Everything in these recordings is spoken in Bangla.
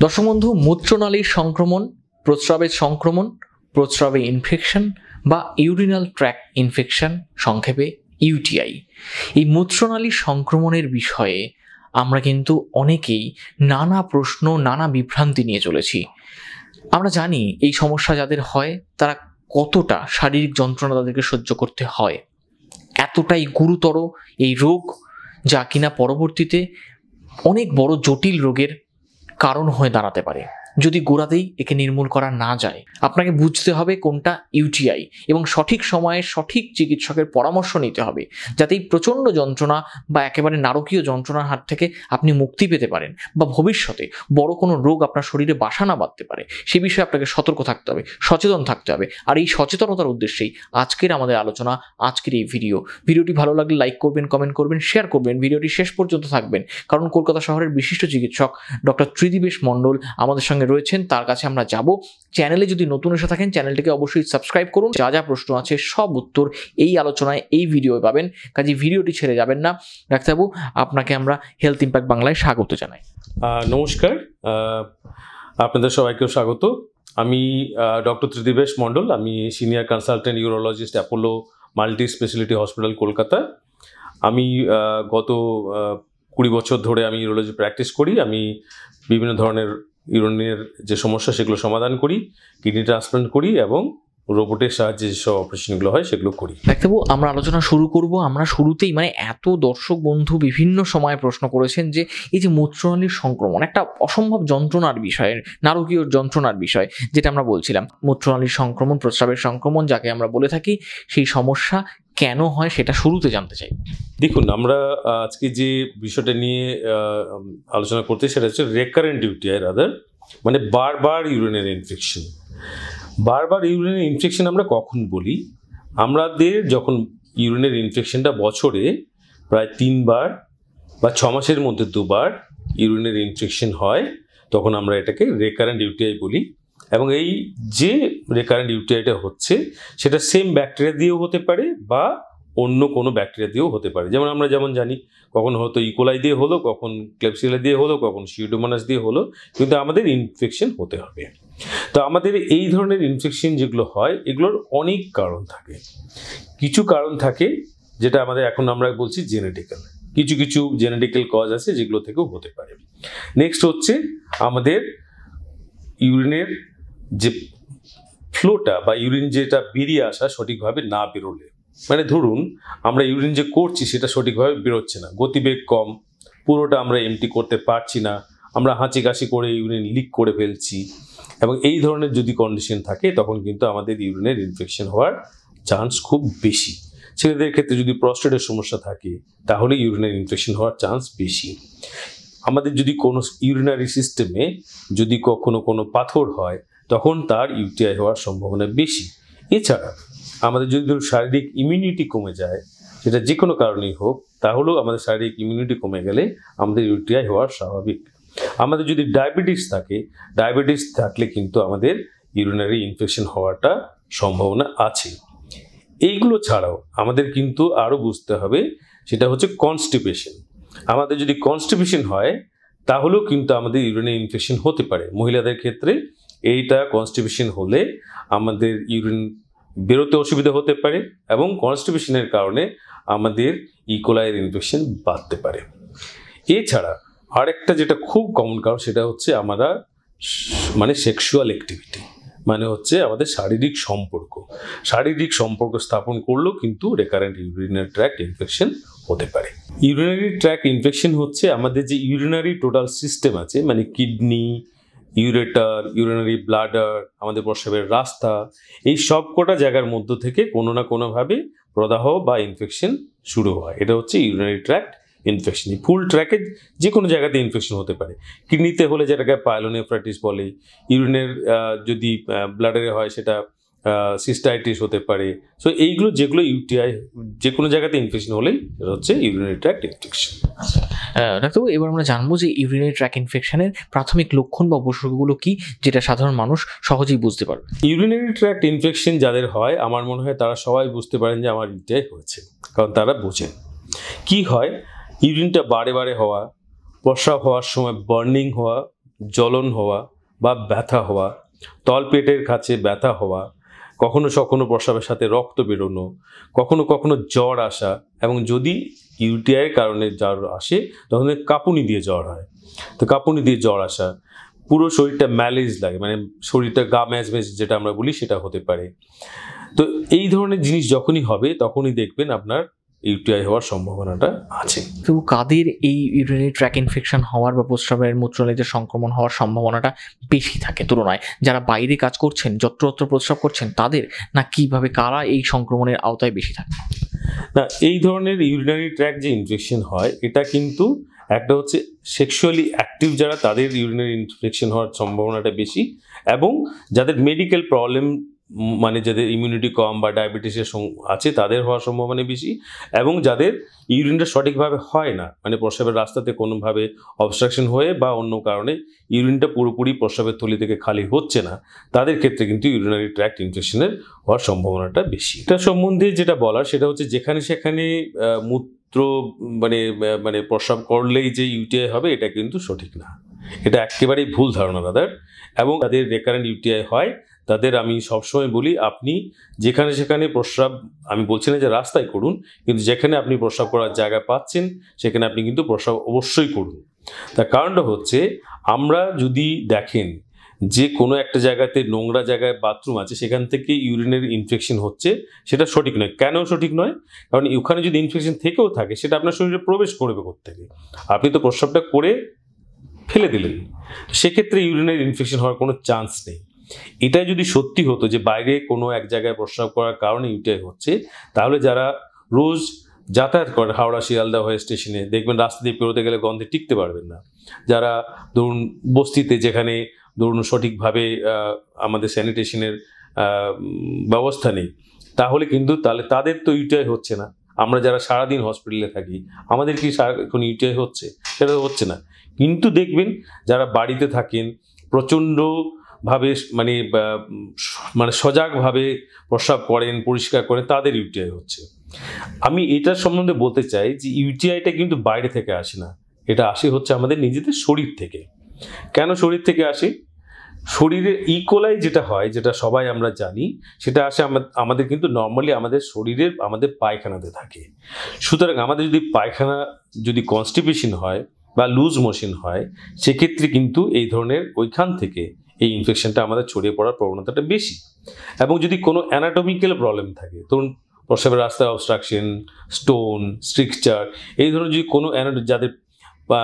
দর্শক বন্ধু, মূত্রনালীর সংক্রমণ, প্রস্রাবের সংক্রমণ, প্রস্রাবে ইনফেকশন বা ইউরিনাল ট্র্যাক্ট ইনফেকশন, সংক্ষেপে ইউটিআই, এই মূত্রনালীর সংক্রমণের বিষয়ে আমরা কিন্তু অনেকেই নানা প্রশ্ন, নানা বিভ্রান্তি নিয়ে চলেছি। আমরা জানি এই সমস্যা যাদের হয় তারা কতটা শারীরিক যন্ত্রণা তাদেরকে সহ্য করতে হয়। এতটাই গুরুতর এই রোগ, যা কিনা পরবর্তীতে অনেক বড় জটিল রোগের কারণ হয়ে দাঁড়াতে পারে যদি গোড়াতেই একে নির্মূল করা না যায়। আপনাকে বুঝতে হবে কোনটা ইউটিআই এবং সঠিক সময়ে সঠিক চিকিৎসকের পরামর্শ নিতে হবে, যাতে এই প্রচণ্ড যন্ত্রণা বা একেবারে নারকীয় যন্ত্রণার হাত থেকে আপনি মুক্তি পেতে পারেন বা ভবিষ্যতে বড় কোনো রোগ আপনার শরীরে বাসা না বাঁধতে পারে। সে বিষয়ে আপনাকে সতর্ক থাকতে হবে, সচেতন থাকতে হবে। আর এই সচেতনতার উদ্দেশ্যেই আজকের আমাদের আলোচনা, আজকের এই ভিডিওটি ভালো লাগলে লাইক করবেন, কমেন্ট করবেন, শেয়ার করবেন, ভিডিওটি শেষ পর্যন্ত থাকবেন, কারণ কলকাতা শহরের বিশিষ্ট চিকিৎসক ডক্টর ত্রিদিবেশ মণ্ডল আমাদের সঙ্গে রয়েছেন, তার কাছে আমরা যাব। চ্যানেলে যদি নতুন এসে থাকেন চ্যানেলটিকে অবশ্যই সাবস্ক্রাইব করুন। যা যা প্রশ্ন আছে সব উত্তর এই আলোচনায়, এই ভিডিওয়ে পাবেন, কাজে ভিডিওটি ছেড়ে যাবেন না। ডাক্তারবাবু, আপনাকে আমরা হেলথ ইম্প্যাক্ট বাংলায় স্বাগত জানাই। নমস্কার, আপনাদের সবাইকেও স্বাগত। আমি ডক্টর ত্রিদিবেশ মণ্ডল, আমি senior consultant urologist, Apollo multi speciality hospital, Kolkata. আমি গত 20 বছর ধরে আমি ইউরোলজি প্র্যাকটিস করি। আমি বিভিন্ন ধরনের ইউরিনের যে সমস্যা সেগুলো সমাধান করি, কিডনি ট্রান্সপ্লান্ট করি এবং রোবটের সাহায্যে যেসব অপারেশনগুলো হয় সেগুলো করি। ডাক্তারবাবু, আমরা আলোচনা শুরু করব। আমরা শুরুতেই এত দর্শক বন্ধু বিভিন্ন সময় প্রশ্ন করেছেন যে এই যে মূত্রনালীর সংক্রমণ একটা অসম্ভব যন্ত্রণার বিষয়, নারকীয় যন্ত্রণার বিষয়, যেটা আমরা বলছিলাম, মূত্রনালীর সংক্রমণ, প্রস্রাবের সংক্রমণ যাকে আমরা বলে থাকি, সেই সমস্যা কেন হয় সেটা শুরুতে জানতে চাই। দেখুন, আমরা আজকে যে বিষয়টা নিয়ে আলোচনা করতে, সেটা হচ্ছে রেকারেন্ট ইউটিআই, রাদার মানে বারবার ইউরিনের ইনফেকশন। বারবার ইউরিনের ইনফেকশন আমরা কখন বলি? আমাদের যখন ইউরিনের ইনফেকশনটা বছরে প্রায় 3 বার বা 6 মাসের মধ্যে 2 বার ইউরিনের ইনফেকশন হয়, তখন আমরা এটাকে রেকারেন্ট ইউটিআই বলি। এবং এই যে রেকারেন্ট ইউটিআইটা হচ্ছে সেটা সেম ব্যাকটেরিয়া দিয়েও হতে পারে বা অন্য কোনো ব্যাকটেরিয়া দিয়েও হতে পারে। যেমন আমরা জানি কখন হয়তো ইকোলাই দিয়ে হলো, কখন ক্লেবসিলা দিয়ে হলো, কখন সিউডোমোনাস দিয়ে হলো, কিন্তু আমাদের ইনফেকশন হতে হবে। তো আমাদের এই ধরনের ইনফেকশন যেগুলো হয় এগুলোর অনেক কারণ থাকে। কিছু কারণ থাকে যেটা আমাদের এখন আমরা বলছি জেনেটিক্যাল, কিছু জেনেটিক্যাল কজ আছে যেগুলো থেকেও হতে পারে। নেক্সট হচ্ছে আমাদের ইউরিনের যে ফ্লোটা বা ইউরিন যেটা বেরিয়ে আসা সঠিকভাবে না বেরোলে, মানে ধরুন আমরা ইউরিন যে করছি সেটা সঠিকভাবে বেরোচ্ছে না, গতিবেগ কম, পুরোটা আমরা এমটি করতে পারছি না, আমরা হাঁচি কাশি করে ইউরিন লিক করে ফেলছি, এবং এই ধরনের যদি কন্ডিশন থাকে তখন কিন্তু আমাদের ইউরিনের ইনফেকশন হওয়ার চান্স খুব বেশি। ছেলেদের ক্ষেত্রে যদি প্রস্টেটের সমস্যা থাকে তাহলে ইউরিনের ইনফেকশন হওয়ার চান্স বেশি। আমাদের যদি কোনো ইউরিনারি সিস্টেমে যদি কখনো কোনো পাথর হয় তখন তার ইউটিআই হওয়ার সম্ভাবনা বেশি। এছাড়া আমাদের যদি শারীরিক ইমিউনিটি কমে যায়, সেটা যে কোনো কারণেই হোক, তাহলেও আমাদের শারীরিক ইমিউনিটি কমে গেলে আমাদের ইউটিআই হওয়ার স্বাভাবিক। আমাদের যদি ডায়াবেটিস থাকে, ডায়াবেটিস থাকলে কিন্তু আমাদের ইউরিনারি ইনফেকশন হওয়াটা সম্ভাবনা আছে। এইগুলো ছাড়াও আমাদের কিন্তু আরও বুঝতে হবে, সেটা হচ্ছে কনস্টিপেশন। আমাদের যদি কনস্টিপেশন হয় তাহলেও কিন্তু আমাদের ইউরিনারি ইনফেকশন হতে পারে। মহিলাদের ক্ষেত্রে এইটা কনস্টিপেশন হলে আমাদের ইউরিন বেরোতে অসুবিধা হতে পারে এবং কনস্টিপেশনের কারণে আমাদের ইকোলাইয়ের ইনফেকশন বাড়তে পারে। এছাড়া আরেকটা যেটা খুব কমন কারণ, সেটা হচ্ছে আমরা সেক্সুয়াল অ্যাক্টিভিটি, মানে হচ্ছে আমাদের শারীরিক সম্পর্ক স্থাপন করলেও কিন্তু রেকারেন্ট ইউরিনারি ট্র্যাক্ট ইনফেকশন হতে পারে। ইউরিনারি ট্র্যাক্ট ইনফেকশন হচ্ছে আমাদের যে ইউরিনারি টোটাল সিস্টেম আছে, মানে কিডনি, ইউরেটার, ইউরিনারি ব্লাডার, আমাদের প্রস্রাবের রাস্তা, এই সব কটা জায়গার মধ্য থেকে কোনো না কোনোভাবে প্রদাহ বা ইনফেকশন শুরু হয়। এটা হচ্ছে ইউরিনারি ট্র্যাক্ট ইনফেকশন। ফুল ট্র্যাকে যে কোনো জায়গাতে ইনফেকশন হতে পারে। কিডনিতে হলে যেটাকে পাইলোনেফ্রাইটিস বলে, ইউরিনের যদি ব্লাডারে হয় সেটা সিস্টাইটিস হতে পারে। সো এইগুলো যেগুলো ইউটিআই যে কোনো জায়গাতে ইনফেকশন হলেই সেটা হচ্ছে ইউরিনারি ট্র্যাক্ট ইনফেকশন। ডাক্তারবাবু, এবার আমরা জানবো যে ইউরিনারি ট্র্যাক্ট ইনফেকশনের প্রাথমিক লক্ষণ বা উপসর্গগুলো কি, যেটা সাধারণ মানুষ সহজেই বুঝতে পারবে। ইউরিনারি ট্র্যাক্ট ইনফেকশন যাদের হয়, আমার মনে হয় তারা সবাই বুঝতে পারেন যে আমার ইউটিআই হয়েছে, কারণ তারা বোঝেন কি হয়। ইউরিনটা বারে বারে হওয়া, প্রস্রাব হওয়ার সময় বার্নিং হওয়া, জ্বলন হওয়া বা ব্যথা হওয়া, তলপেটের কাছে ব্যথা হওয়া, কখনো কখনো প্রস্রাবের সাথে রক্ত বেরোনো, কখনো কখনো জ্বর আসা, এবং যদি ইউটিআইয়ের কারণে জ্বর আসে তখন কাঁপুনি দিয়ে জ্বর হয়। তো কাঁপুনি দিয়ে জ্বর আসা, পুরো শরীরটা ম্যালেজ লাগে, মানে শরীরটা গা ম্যাজ ম্যাজ যেটা আমরা বলি সেটা হতে পারে। তো এই ধরনের জিনিস যখনই হবে তখনই দেখবেন আপনার ইউটিআই হওয়ার সম্ভাবনাটা আছে। তো কাদের এই ইউরিনারি ট্র্যাক ইনফেকশন হওয়ার বা প্রস্রাবের মূত্রনালীতে সংক্রমণ হওয়ার সম্ভাবনাটা বেশি থাকে তুলনায় যারা বাইরে কাজ করছেন, যত্রতত্র প্রস্রাব করছেন তাদের, না কিভাবে কারা এই সংক্রমণের আওতায় বেশি থাকে? না, এই ধরনের ইউরিনারি ট্র্যাক যে ইনফেকশন হয় এটা কিন্তু একটা হচ্ছে সেক্সুয়ালি অ্যাক্টিভ যারা, তাদের ইউরিনারি ইনফেকশন হওয়ার সম্ভাবনাটা বেশি, এবং যাদের মেডিকেল প্রবলেম মানে যাদের ইমিউনিটি কম বা ডায়াবেটিসের আছে তাদের হওয়ার সম্ভাবনা বেশি, এবং যাদের ইউরিনটা সঠিকভাবে হয় না, মানে প্রস্রাবের রাস্তাতে কোনোভাবে অবস্ট্রাকশন হয়ে বা অন্য কারণে ইউরিনটা পুরোপুরি প্রস্রাবের থলি থেকে খালি হচ্ছে না, তাদের ক্ষেত্রে কিন্তু ইউরিনারি ট্র্যাক্ট ইনফেকশনের হওয়ার সম্ভাবনাটা বেশি। এটা সম্বন্ধে যেটা বলার সেটা হচ্ছে যেখানে সেখানে মূত্র মানে মানে প্রস্রাব করলেই যে ইউটিআই হবে এটা কিন্তু সঠিক না, এটা একেবারেই ভুল ধারণা দাদার। এবং যাদের রেকারেন্ট ইউটিআই হয় তাদের আমি সবসময় বলি আপনি যেখানে সেখানে প্রস্রাব, আমি বলছি না যে রাস্তায় করুন, কিন্তু যেখানে আপনি প্রস্রাব করার জায়গা পাচ্ছেন সেখানে আপনি কিন্তু প্রস্রাব অবশ্যই করুন। তার কারণটা হচ্ছে আমরা যদি দেখেন যে কোনো একটা জায়গাতে নোংরা জায়গায় বাথরুম আছে সেখান থেকে ইউরিনের ইনফেকশন হচ্ছে, সেটা সঠিক নয়। কেন সঠিক নয়? কারণ ওখানে যদি ইনফেকশন থেকেও থাকে সেটা আপনার শরীরে প্রবেশ করবে কোত্থেকে? আপনি তো প্রস্রাবটা করে ফেলে দিলেন, সেক্ষেত্রে ইউরিনের ইনফেকশন হওয়ার কোনো চান্স নেই। এটাই যদি সত্যি হতো যে বাইরে কোনো এক জায়গায় প্রস্রাব করার কারণে ইউটিআই হচ্ছে, তাহলে যারা রোজ যাতায়াত করে হাওড়া শিয়ালদা হয়ে স্টেশনে, দেখবেন রাস্তা দিয়ে পেরোতে গেলে গন্ধে টিকতে পারবেন না। যারা ধরুন বস্তিতে যেখানে ধরুন সঠিকভাবে আমাদের স্যানিটেশনের ব্যবস্থা নেই, তাহলে কিন্তু তাদের তো ইউটিআই হচ্ছে না। আমরা যারা সারাদিন হসপিটালে থাকি আমাদের কি এখন ইউটিআই হচ্ছে? সেটা তো হচ্ছে না। কিন্তু দেখবেন যারা বাড়িতে থাকেন প্রচণ্ডভাবে মানে সজাগভাবে প্রস্রাব করেন, পরিষ্কার করেন, তাদের ইউটিআই হচ্ছে। আমি এটার সম্বন্ধে বলতে চাই যে ইউটিআইটা কিন্তু বাইরে থেকে আসে না, এটা আসে হচ্ছে আমাদের নিজেদের শরীর থেকে। কেন শরীর থেকে আসে? শরীরে ইকোলাই যেটা হয়, যেটা সবাই আমরা জানি, সেটা আসে আমাদের কিন্তু নর্মালি আমাদের শরীরের আমাদের পায়খানাতে থাকে। সুতরাং আমাদের যদি পায়খানা যদি কনস্টিপেশন হয় বা লুজ মোশন হয়, সেক্ষেত্রে কিন্তু এই ধরনের ওইখান থেকে এই ইনফেকশনটা আমাদের ছড়িয়ে পড়ার প্রবণতাটা বেশি। এবং যদি কোনো অ্যানাটমিক্যাল প্রবলেম থাকে, ধরুন প্রস্রাবের রাস্তায় অবস্ট্রাকশন, স্টোন, স্ট্রিকচার, এই ধরনের যদি কোনো যাদের বা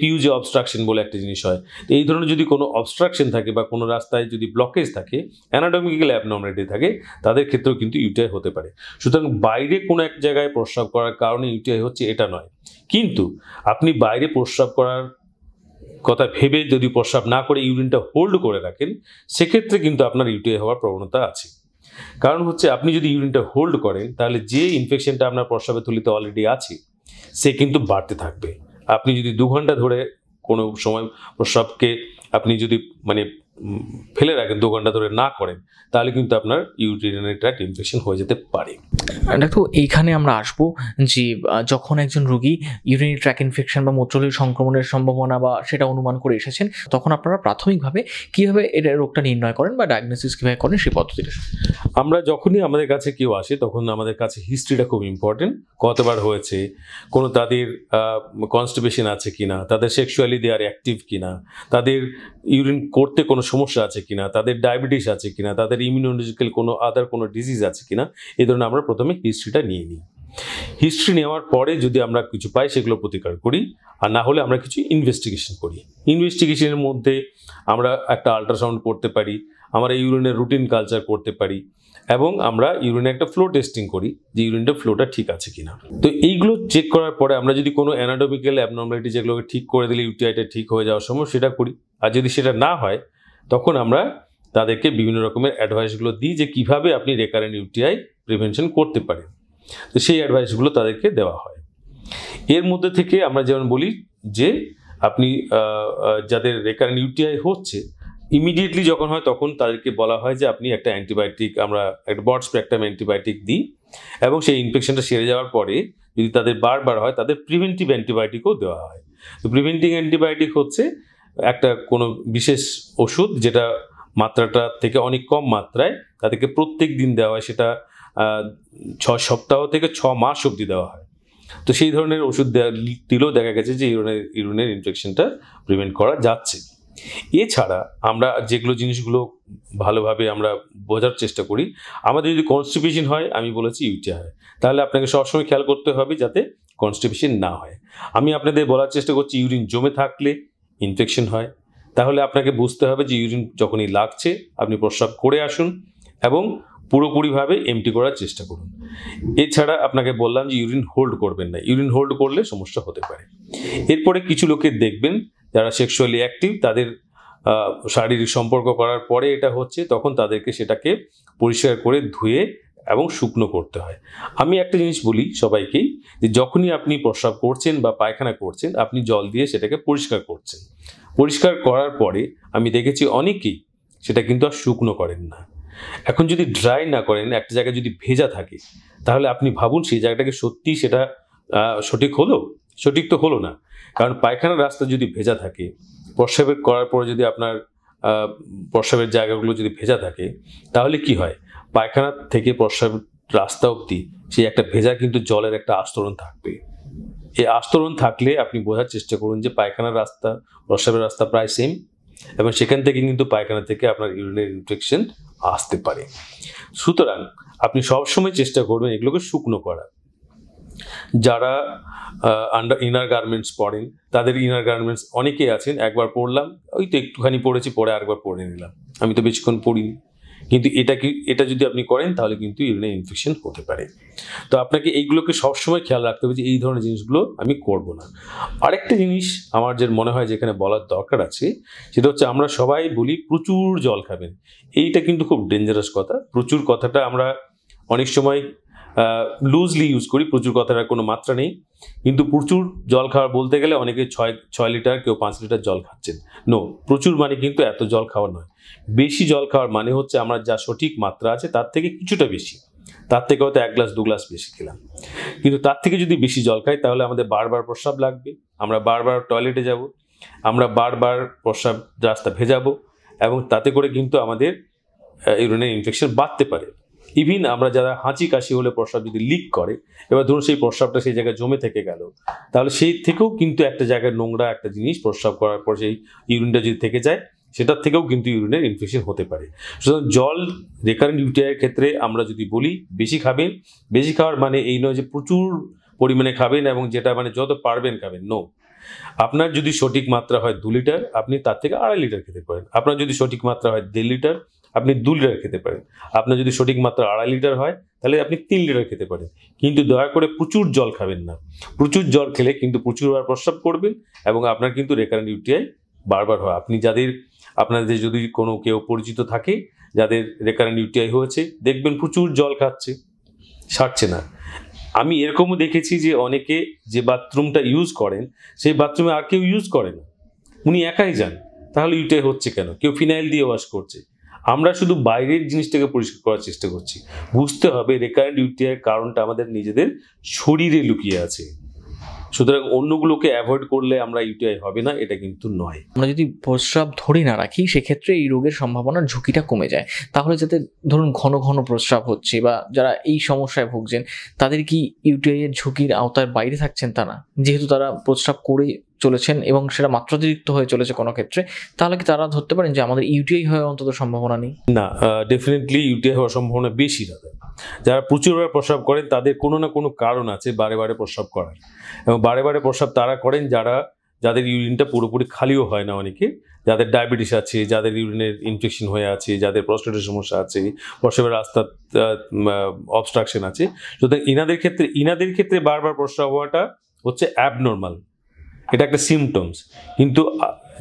পিউজে অবস্ট্রাকশন বলে একটা জিনিস হয়, এই ধরনের যদি কোনো অবস্ট্রাকশন থাকে বা কোনো রাস্তায় যদি ব্লকেজ থাকে, অ্যানাটমিক্যাল অ্যাবনর্মালিটি থাকে, তাদের ক্ষেত্রেও কিন্তু ইউটিআই হতে পারে। সুতরাং বাইরে কোনো এক জায়গায় প্রস্রাব করার কারণে ইউটিআই হচ্ছে এটা নয়। কিন্তু আপনি বাইরে প্রস্রাব করার কথা ভেবে যদি প্রস্রাব না করে ইউরিনটা হোল্ড করে রাখেন, সেক্ষেত্রে কিন্তু আপনার ইউটিআই হওয়ার প্রবণতা আছে। কারণ হচ্ছে আপনি যদি ইউরিনটা হোল্ড করেন তাহলে যে ইনফেকশনটা আপনার প্রস্রাবের থলিতে অলরেডি আছে সে কিন্তু বাড়তে থাকবে। আপনি যদি 2 ঘন্টা ধরে কোনো সময় প্রস্রাবকে আপনি যদি মানে ফেলে রাখেন, 2 ঘন্টা ধরে না করেন, তাহলে কিন্তু আপনার ইউরিনারি ট্র্যাক্ট ইনফেকশন হয়ে যেতে পারে। ডাক্তার, এইখানে আমরা আসবো যে যখন একজন রোগী ইউরিনারি ট্র্যাক্ট ইনফেকশন বা মূত্রনালী সংক্রমণের সম্ভাবনা বা সেটা অনুমান করে এসেছেন, তখন আপনারা প্রাথমিকভাবে কীভাবে এটা রোগটা নির্ণয় করেন বা ডায়াগনোসিস কীভাবে করেন সেই পদ্ধতিটা? আমরা যখনই আমাদের কাছে কেউ আসে তখন আমাদের কাছে হিস্ট্রিটা খুব ইম্পর্টেন্ট। কতবার হয়েছে, কোনো তাদের কনস্টিপেশন আছে কিনা, তাদের সেক্সুয়ালি দে আর অ্যাক্টিভ কিনা, তাদের ইউরিন করতে কোনো সমস্যা আছে কিনা, তাদের ডায়াবেটিস আছে কিনা, তাদের ইমিউনোলজিক্যাল কোনো আদার কোনো ডিজিজ আছে কিনা, এই ধরনের আমরা প্রথমে হিস্ট্রিটা নিয়ে নিই। হিস্ট্রি নেওয়ার পরে যদি আমরা কিছু পাই সেগুলো প্রতিকার করি, আর না হলে আমরা কিছু ইনভেস্টিগেশন করি। ইনভেস্টিগেশনের মধ্যে আমরা একটা আল্ট্রাসাউন্ড করতে পারি, আমরা ইউরিনের রুটিন কালচার করতে পারি, এবং আমরা ইউরিনে একটা ফ্লো টেস্টিং করি যে ইউরিনটা ফ্লোটা ঠিক আছে কিনা। তো এইগুলো চেক করার পরে আমরা যদি কোনো অ্যানাটমিক্যাল অ্যাবনর্মালিটি যেগুলোকে ঠিক করে দিলে ইউটিআইটা ঠিক হয়ে যাওয়ার সময় সেটা করি। আর যদি সেটা না হয় তখন আমরা তাদেরকে বিভিন্ন রকমের অ্যাডভাইসগুলো দিই যে কিভাবে আপনি রেকারেন্ট ইউটিআই প্রিভেনশন করতে পারেন। তো সেই অ্যাডভাইসগুলো তাদেরকে দেওয়া হয়। এর মধ্যে থেকে আমরা যেমন বলি যে আপনি যাদের রেকারেন্ট ইউটিআই হচ্ছে ইমিডিয়েটলি যখন হয় তখন তাদেরকে বলা হয় যে আপনি একটা অ্যান্টিবায়োটিক, আমরা একটা ব্রড স্পেকট্রাম অ্যান্টিবায়োটিক দিই, এবং সেই ইনফেকশনটা সেরে যাওয়ার পরে যদি তাদের বারবার হয় তাদের প্রিভেন্টিভ অ্যান্টিবায়োটিকও দেওয়া হয়। তো প্রিভেন্টিভ অ্যান্টিবায়োটিক হচ্ছে একটা কোনো বিশেষ ওষুধ যেটা মাত্রাটা থেকে অনেক কম মাত্রায় তাদেরকে প্রত্যেক দিন দেওয়া হয়, সেটা 6 সপ্তাহ থেকে 6 মাস অবধি দেওয়া হয়। তো সেই ধরনের ওষুধ দিলেও দেখা গেছে যে ইউরিনের ইনফেকশনটা প্রিভেন্ট করা যাচ্ছে। এছাড়া আমরা যেগুলো জিনিসগুলো ভালোভাবে আমরা বোঝার চেষ্টা করি, আমাদের যদি কনস্টিপেশন হয়, আমি বলেছি ইউটিআই হয়, তাহলে আপনাকে সবসময় খেয়াল করতে হবে যাতে কনস্টিপেশন না হয়। আমি আপনাদের বলার চেষ্টা করছি ইউরিন জমে থাকলে ইনফেকশন হয়, তাহলে আপনাকে বুঝতে হবে যে ইউরিন যখনই লাগছে আপনি প্রস্রাব করে আসুন এবং পুরোপুরিভাবে এমটি করার চেষ্টা করুন। এছাড়া আপনাকে বললাম যে ইউরিন হোল্ড করবেন না, ইউরিন হোল্ড করলে সমস্যা হতে পারে। এরপরে কিছু লোকের দেখবেন যারা সেক্সুয়ালি অ্যাক্টিভ, তাদের শারীরিক সম্পর্ক করার পরে এটা হচ্ছে, তখন তাদেরকে সেটাকে পরিষ্কার করে ধুয়ে এবং শুকনো করতে হয়। আমি একটা জিনিস বলি সবাইকেই, যে যখনই আপনি প্রস্রাব করছেন বা পায়খানা করছেন, আপনি জল দিয়ে সেটাকে পরিষ্কার করছেন। পরিষ্কার করার পরে আমি দেখেছি অনেকেই সেটা কিন্তু আর শুকনো করেন না। এখন যদি ড্রাই না করেন, একটা জায়গায় যদি ভেজা থাকে, তাহলে আপনি ভাবুন সেই জায়গাটাকে সত্যি সেটা সঠিক হলো? সঠিক তো হলো না, কারণ পায়খানার রাস্তা যদি ভেজা থাকে, প্রস্রাবের করার পরে যদি আপনার প্রস্রাবের জায়গাগুলো যদি ভেজা থাকে, তাহলে কি হয়, পায়খানা থেকে প্রস্রাবের রাস্তা অবধি সেই একটা ভেজা কিন্তু জলের একটা আস্তরণ থাকবে। এই আস্তরণ থাকলে আপনি বোঝার চেষ্টা করুন যে পায়খানার রাস্তা প্রস্রাবের রাস্তা প্রায় সেম, এবং সেখান থেকে কিন্তু পায়খানা থেকে আপনার ইউরিনের ইনফেকশন আসতে পারে। সুতরাং আপনি সবসময় চেষ্টা করবেন এগুলোকে শুকনো করা। যারা ইনার গার্মেন্টস পরেন, তাদের ইনার গার্মেন্টস অনেকেই আছেন একবার পরলাম, ওই তো একটুখানি পরেছি, পরে আরেকবার পরে নিলাম, আমি তো বেশিক্ষণ পরিনি, কিন্তু এটা যদি আপনি করেন তাহলে কিন্তু ইউরিনের ইনফেকশন হতে পারে। তো আপনাকে এইগুলোকে সবসময় খেয়াল রাখতে হবে যে এই ধরনের জিনিসগুলো আমি করব না। আরেকটা জিনিস আমার যে মনে হয় যেখানে বলার দরকার আছে, সেটা হচ্ছে আমরা সবাই বলি প্রচুর জল খাবেন। এইটা কিন্তু খুব ডেঞ্জারাস কথা। প্রচুর কথাটা আমরা অনেক সময় লুজলি ইউজ করি, প্রচুর কথাটার কোনো মাত্রা নেই, কিন্তু প্রচুর জল খাওয়া বলতে গেলে অনেকে 6 লিটার, কেউ 5 লিটার জল খাচ্ছেন। নো, প্রচুর মানে কিন্তু এত জল খাওয়া নয়। বেশি জল খাওয়ার মানে হচ্ছে আমরা যা সঠিক মাত্রা আছে তার থেকে কিছুটা বেশি, তার থেকে হয়তো 1 গ্লাস 2 গ্লাস বেশি খেলাম, কিন্তু তার থেকে যদি বেশি জল খাই তাহলে আমাদের বারবার প্রস্রাব লাগবে, আমরা বারবার টয়লেটে যাব, আমরা বারবার প্রস্রাব রাস্তা ভেজাবো, এবং তাতে করে কিন্তু আমাদের ইউরিনের ইনফেকশন বাড়তে পারে। ইভিন আমরা যারা হাঁচি কাশি হলে প্রস্রাব যদি লিক করে, এবার ধরুন সেই প্রস্রাবটা সেই জায়গায় জমে থেকে গেল, তাহলে সেই থেকেও কিন্তু একটা জায়গায় নোংরা একটা জিনিস প্রস্রাব করার পর সেই ইউরিনটা যদি থেকে যায়, সেটার থেকেও কিন্তু ইউরিনের ইনফেকশন হতে পারে। সুতরাং জল রিকারেন্ট ইউটিআইয়ের ক্ষেত্রে আমরা যদি বলি বেশি খাবেন, বেশি খাওয়ার মানে এই নয় যে প্রচুর পরিমাণে খাবেন এবং যেটা মানে যত পারবেন খাবেন, নো। আপনার যদি সঠিক মাত্রা হয় 2 লিটার, আপনি তার থেকে 2.5 লিটার খেতে পারেন। আপনার যদি সঠিক মাত্রা হয় 1.5 লিটার, আপনি 2 লিটার খেতে পারেন। আপনার যদি সঠিক মাত্রা 2.5 লিটার হয়, তাহলে আপনি 3 লিটার খেতে পারেন। কিন্তু দয়া করে প্রচুর জল খাবেন না। প্রচুর জল খেলে কিন্তু প্রচুরবার প্রস্রাব করবেন এবং আপনার কিন্তু রিকারেন্ট ইউটিআই বারবার হয়। আপনি আপনাদের যদি কোনো কেউ পরিচিত থাকে যাদের রিকারেন্ট ইউটিআই হয়েছে, দেখবেন প্রচুর জল খাচ্ছে, সারছে না। আমি এরকমও দেখেছি যে অনেকে যে বাথরুমটা ইউজ করেন, সেই বাথরুমে আর কেউ ইউজ করে না, উনি একাই যান, তাহলে ইউটিআই হচ্ছে কেন? কেউ ফিনাইল দিয়ে ওয়াশ করছে। আমরা শুধু বাইরের জিনিসটাকে পরিষ্কার করার চেষ্টা করছি। বুঝতে হবে রিকারেন্ট ইউটিআইয়ের কারণটা আমাদের নিজেদের শরীরে লুকিয়ে আছে। সুতরাং অন্যগুলোকে অ্যাভয়েড করলে আমরা ইউটিআই হবে না, এটা কিন্তু নয়। আমরা যদি প্রস্রাব ধরে না রাখি, সেক্ষেত্রে এই রোগের সম্ভাবনার ঝুঁকিটা কমে যায়। তাহলে যাতে ধরুন ঘন ঘন প্রস্রাব হচ্ছে বা যারা এই সমস্যায় ভুগছেন, তাদের কি ইউটিআই এর ঝুঁকির আওতার বাইরে থাকছেন তা না, যেহেতু তারা প্রস্রাব করে চলেছেন এবং সেটা মাত্রাতিরিক্ত হয়ে চলেছে কোনো ক্ষেত্রে, তাহলে কি তারা ধরতে পারেন যে আমাদের ইউটিআই হওয়ার অন্তত সম্ভাবনা নেই? না, ডেফিনেটলি ইউটিআই হওয়ার সম্ভাবনা বেশি। যারা প্রচুরবার প্রস্রাব করেন তাদের কোনো না কোনো কারণ আছে বারে বারে প্রস্রাব করার, এবং বারে বারে প্রস্রাব তারা করেন যাদের ইউরিনটা পুরোপুরি খালিও হয় না, অনেকে যাদের ডায়াবেটিস আছে, যাদের ইউরিনের ইনফেকশন হয়ে আছে, যাদের প্রস্টেটের সমস্যা আছে, প্রস্রাবের রাস্তার অবস্ট্রাকশন আছে। সুতরাং ইনাদের ক্ষেত্রে বারবার প্রস্রাব হওয়াটা হচ্ছে অ্যাবনর্মাল, এটা একটা সিমটমস। কিন্তু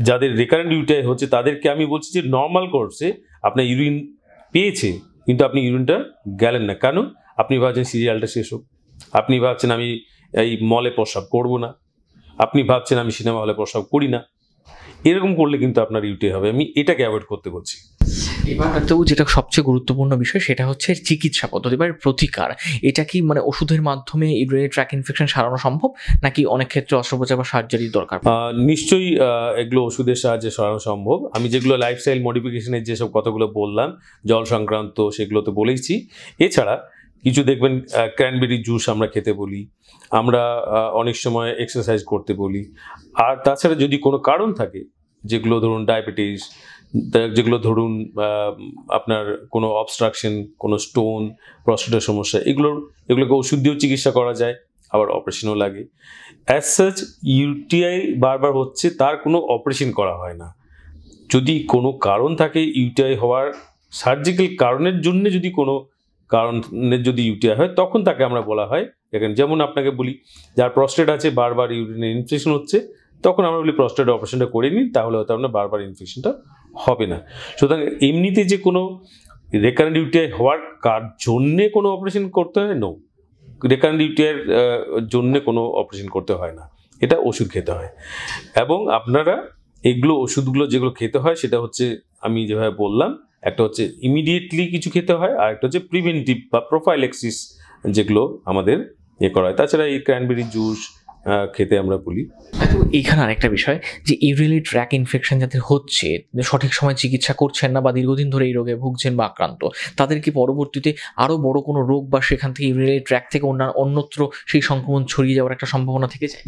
যাদের রিকারেন্ট ইউটিআই হচ্ছে তাদেরকে আমি বলছি যে নর্মাল কোর্সে আপনার ইউরিন পেয়েছে, কিন্তু আপনি ইউরিনটা গেলেন না কেন? আপনি ভাবছেন সিরিয়ালটা শেষ হোক, আপনি ভাবছেন আমি এই মলে প্রস্রাব করব না, আপনি ভাবছেন আমি সিনেমা হলে প্রস্রাব করি না। এরকম করলে কিন্তু আপনার ইউটিআই হবে। আমি এটাকে অ্যাভয়েড করতে বলছি। এবার ডাক্তারবাবু যেটা সবচেয়ে গুরুত্বপূর্ণ বিষয় সেটা হচ্ছে চিকিৎসা পদ্ধতি বা প্রতিকার। এটা কি মানে ওষুধের মাধ্যমে ইউরিনারি ট্র্যাক ইনফেকশন সারানো সম্ভব, নাকি অনেক ক্ষেত্রে অস্ত্রোপচার বা সার্জারির দরকার? নিশ্চয়ই এগুলো ওষুধের সাহায্যে সরানো সম্ভব। আমি যেগুলো লাইফস্টাইল মডিফিকেশনের যেসব কথাগুলো বললাম জল সংক্রান্ত, সেগুলো তো বলেইছি। এছাড়া কিছু দেখবেন ক্র্যানবেরি জুস আমরা খেতে বলি, আমরা অনেক সময় এক্সারসাইজ করতে বলি। আর তাছাড়া যদি কোনো কারণ থাকে, যেগুলো ধরুন ডায়াবেটিস, যেগুলো ধরুন আপনার কোনো অবস্ট্রাকশন, কোনো স্টোন, প্রস্টেটের সমস্যা, এগুলোকে ওষুধ দিয়েও চিকিৎসা করা যায়, আবার অপারেশনও লাগে। অ্যাজ সাচ ইউটিআই বারবার হচ্ছে, তার কোনো অপারেশন করা হয় না। যদি কোনো কারণ থাকে ইউটিআই হওয়ার, সার্জিক্যাল কারণের জন্য যদি কোনো কারণের যদি ইউটিআই হয়, তখন তাকে আমরা বলা হয়, দেখেন যেমন আপনাকে বলি, যার প্রস্টেট আছে, বারবার ইউরিনের ইনফেকশন হচ্ছে, তখন আমরা বলি প্রস্টেট অপারেশনটা করে নিন, তাহলে হয়তো আপনার বারবার ইনফেকশনটা হবে না। সুতরাং এমনিতে যে কোনো রেকারেন্ট ইউটিআই হওয়ার জন্যে কোনো অপারেশন করতে হয়, নো, রেকারেন্ট ইউটিআইয়ের জন্যে কোনো অপারেশন করতে হয় না, এটা ওষুধ খেতে হয়। এবং আপনারা এগুলো ওষুধগুলো যেগুলো খেতে হয় সেটা হচ্ছে আমি যেভাবে বললাম, একটা হচ্ছে ইমিডিয়েটলি কিছু খেতে হয়, আর একটা হচ্ছে প্রিভেন্টিভ বা প্রোফাইলেক্সিস, যেগুলো আমাদের করা হয়। তাছাড়া এই ক্র্যানবেরি জুস খেতে আমরা বলি। এইখানে আরেকটা বিষয়, যে ইউরিনারি ট্র্যাক ইনফেকশন যাদের হচ্ছে, সঠিক সময় চিকিৎসা করছেন না বা দীর্ঘদিন ধরে এই রোগে ভুগছেন বা আক্রান্ত, তাদের কি পরবর্তীতে আরও বড় কোনো রোগ বা সেখান থেকে ইউরিনারি ট্র্যাক থেকে অন্যত্র সেই সংক্রমণ ছড়িয়ে যাওয়ার একটা সম্ভাবনা থেকে যায়?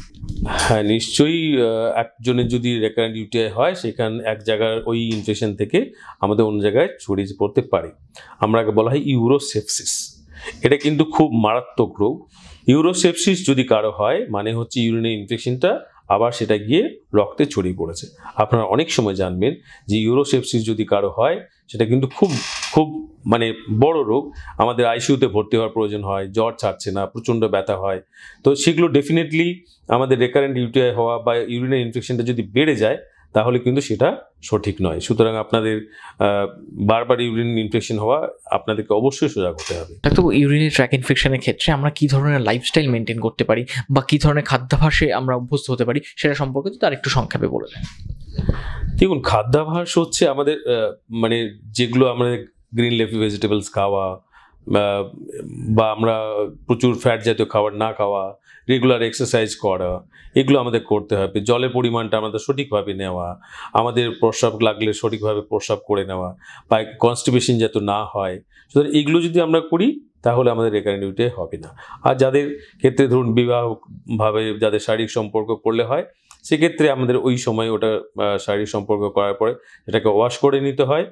হ্যাঁ, নিশ্চয়ই। একজনের যদি রেকারেন্ট ইউটিআই হয়, সেখান এক জায়গার ওই ইনফেকশন থেকে আমাদের অন্য জায়গায় ছড়িয়ে পড়তে পারে। আমরাকে বলা হয় ইউরোসেপসিস। এটা কিন্তু খুব মারাত্মক রোগ। ইউরোসেপসিস যদি কারো হয়, মানে হচ্ছে ইউরিনের ইনফেকশনটা আবার সেটা গিয়ে রক্তে ছড়িয়ে পড়েছে। আপনারা অনেক সময় জানবেন যে ইউরোসেপসিস যদি কারো হয়, সেটা কিন্তু খুব খুব মানে বড় রোগ। আমাদের আইসিইউতে ভর্তি হওয়ার প্রয়োজন হয়, জ্বর ছাড়ছে না, প্রচণ্ড ব্যথা হয়। তো সেগুলো ডেফিনেটলি আমাদের রেকারেন্ট ইউটিআই হওয়া বা ইউরিনের ইনফেকশনটা যদি বেড়ে যায়, তাহলে কিন্তু সেটা সঠিক নয়। সুতরাং আপনাদের বারবার ইউরিন ইনফেকশন হওয়া, আপনাদেরকে অবশ্যই সজাগ হতে হবে। তো ইউরিনারি ট্র্যাক ইনফেকশনের ক্ষেত্রে আমরা কি ধরনের লাইফস্টাইল মেনটেন করতে পারি বা কি ধরনের খাদ্যাভ্যাসে আমরা অভ্যস্ত হতে পারি, সেটা সম্পর্কে তো আর একটু সংক্ষেপে বলে দেন। দেখুন, খাদ্যাভ্যাস হচ্ছে আমাদের মানে যেগুলো আমাদের গ্রিন লিফি ভেজিটেবলস খাওয়া, বা আমরা প্রচুর ফ্যাট জাতীয় খাবার না খাওয়া, রেগুলার এক্সারসাইজ করা, এগুলো আমাদের করতে হবে। জলের পরিমাণটা আমাদের সঠিকভাবে নেওয়া, আমাদের প্রস্রাব লাগলে সঠিকভাবে প্রস্রাব করে নেওয়া, বা কনস্টিপেশন যাতে না হয়। সুতরাং এগুলো যদি আমরা করি, তাহলে আমাদের রেকারেন্ট ইউটিআই হবে না। আর যাদের ক্ষেত্রে ধরুন বিবাহভাবে যাদের শারীরিক সম্পর্ক করলে হয়, সেক্ষেত্রে আমাদের ওই সময় ওটা শারীরিক সম্পর্ক করার পরে এটাকে ওয়াশ করে নিতে হয়,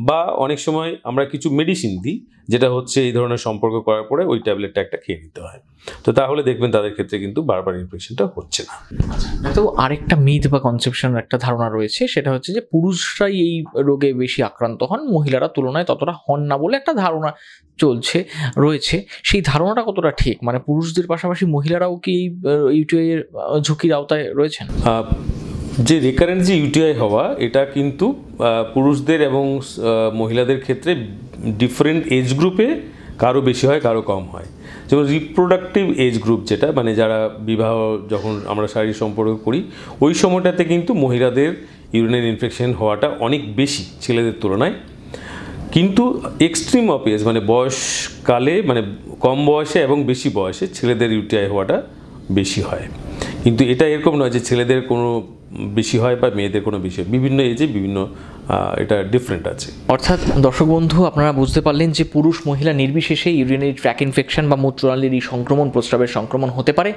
বা অনেক সময় আমরা কিছু মেডিসিন দিই, যেটা হচ্ছে এই ধরনের সম্পর্ক করার পরে ওই ট্যাবলেটটা একটা খেয়ে নিতে হয়। তো তাহলে দেখবেন তাদের ক্ষেত্রে কিন্তু বারবার ইনফেকশনটা হচ্ছে না। তো আরেকটা মিথ বা কনসেপশন একটা ধারণা রয়েছে, সেটা হচ্ছে যে পুরুষরাই এই রোগে বেশি আক্রান্ত হন, মহিলারা তুলনায় ততটা হন না বলে একটা ধারণা রয়েছে। সেই ধারণাটা কতটা ঠিক? মানে পুরুষদের পাশাপাশি মহিলারাও কি ইউটিআই এর ঝুঁকির আওতায় রয়েছেন? যে রিকারেন্ট যে ইউটিআই হওয়া, এটা কিন্তু পুরুষদের এবং মহিলাদের ক্ষেত্রে ডিফারেন্ট এজ গ্রুপে কারো বেশি হয়, কারো কম হয়। যেমন রিপ্রোডাক্টিভ এজ গ্রুপ, যেটা মানে যারা বিবাহ, যখন আমরা শারীরিক সম্পর্ক করি, ওই সময়টাতে কিন্তু মহিলাদের ইউরিনারি ইনফেকশন হওয়াটা অনেক বেশি ছেলেদের তুলনায়। কিন্তু এক্সট্রিম অফ এজ, মানে বয়সকালে, মানে কম বয়সে এবং বেশি বয়সে ছেলেদের ইউটিআই হওয়াটা বেশি হয়। কিন্তু এটা এরকম নয় যে ছেলেদের কোনো বেশি হয় বা মেয়েদের কোনো বেশি হয়, বিভিন্ন এজে বিভিন্ন এটা ডিফারেন্ট আছে। অর্থাৎ দর্শক বন্ধু, আপনারা বুঝতে পারলেন যে পুরুষ মহিলা নির্বিশেষে ইউরিনারি ট্র্যাক ইনফেকশন বা মূত্রনালীর এই সংক্রমণ, প্রস্রাবের সংক্রমণ হতে পারে।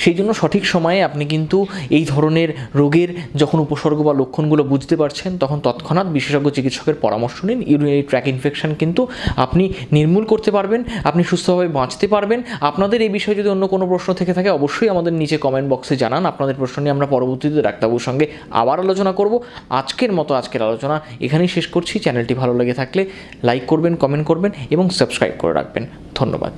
সেই জন্য সঠিক সময়ে আপনি কিন্তু এই ধরনের রোগের যখন উপসর্গ বা লক্ষণগুলো বুঝতে পারছেন, তখন তৎক্ষণাৎ বিশেষজ্ঞ চিকিৎসকের পরামর্শ নিন। ইউরিনারি ট্র্যাক ইনফেকশন কিন্তু আপনি নির্মূল করতে পারবেন, আপনি সুস্থভাবে বাঁচতে পারবেন। আপনাদের এই বিষয়ে যদি অন্য কোনো প্রশ্ন থেকে থাকে, অবশ্যই আমাদের নিচে কমেন্ট বক্সে জানান। আপনাদের প্রশ্ন নিয়ে আমরা পরবর্তীতে ডাক্তারবাবুর সঙ্গে আবার আলোচনা করব। আজকের মতো আজকের আলোচনা এখানেই শেষ করছি। চ্যানেলটি ভালো লেগে থাকলে লাইক করবেন, কমেন্ট করবেন এবং সাবস্ক্রাইব করে রাখবেন। ধন্যবাদ।